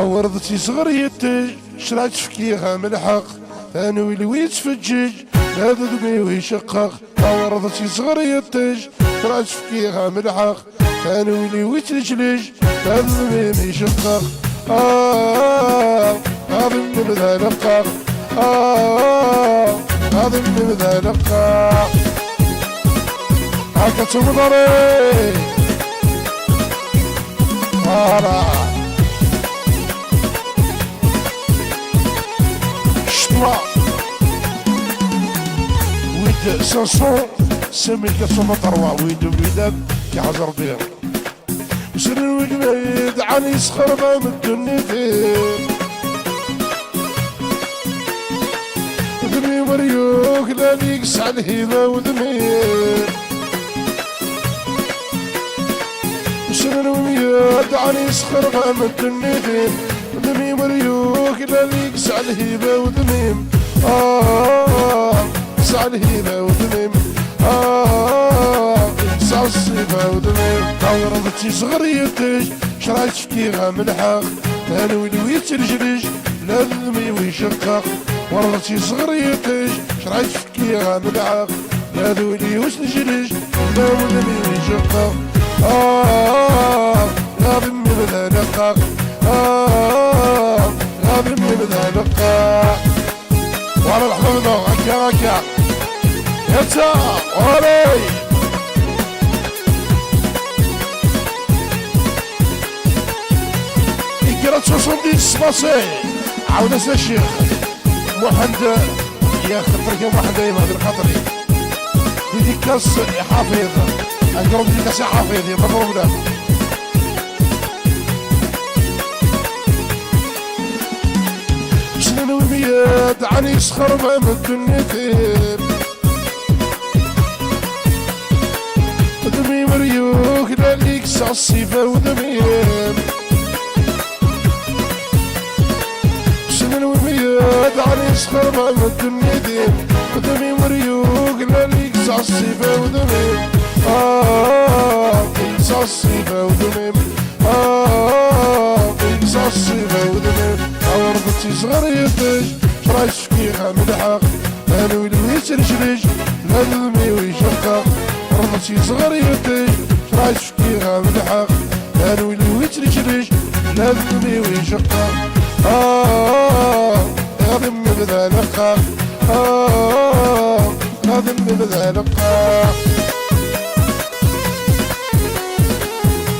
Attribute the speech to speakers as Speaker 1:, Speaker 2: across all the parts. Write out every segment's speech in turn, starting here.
Speaker 1: ورضتي صغريتي شرعت فكيها من الحق ثاني ويلي يتفجج هذا دمي ويشقق ورضتي صغريتي شرعت فكيها من الحق ثاني ويلي يتلجلج هذا دمي ويشقق هذا من ذا لقاق هذا من ذا لقاق هكا تمضري شطرا ويد سانسون سمي كاسوما طروا ويد ويدك كحجر بير وسر الوجبيد عن يسخر ما مدني فيه ذمي مريوك لا ليكس على الهيبة وذمي وسر الوجبيد عن يسخر ما مدني فيه ذمي مريوك لا ليكس على الهيبة وذميم على الهيبة وذميم على الصيبة وذميم ورضتي صغريتي شرايت فكيها من الحق ثاني ويلي يترجرج لا ذمي ويشقق ورضتي صغريتي شرايت فكيها من الحق لا ويلي يترجرج لا ذمي ويشقق يا ذمي بذا لقاق غادي من ذا لقاق وعلى الحمد هكا هكا يتا ولي يقرا 70 سباسي عاود الشيخ محمد يا خطرك يا محمد يا مهدي الخطري ديكاس حافظ نقرب ديكاس حافظ مضروب له سنين وميات عن يسخر ما مدني فيه ودمي مريوك لا ليكس عالصيفة ودميم سنين وميات عن يسخر ما مدني فيه ودمي مريوك لا ليكس عالصيفة ودميم ليكس عالصيفة ودميم ليكس عالصيفة ودميم ورضتي صغريتي شرايت فكيها من الحق لا ويلي يترجرج لا ذمي ويشقق ورضتي صغريتي شرايت فكيها من الحق لا ويلي يترجرج لا ذمي ويشقق يا ذمي بذا لقاق يا ذمي بذا لقاق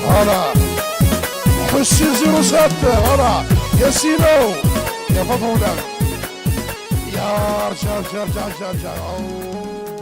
Speaker 1: هلا حسي 07 هلا يا سينو يا فضولا يا رجال رجال رجال رجال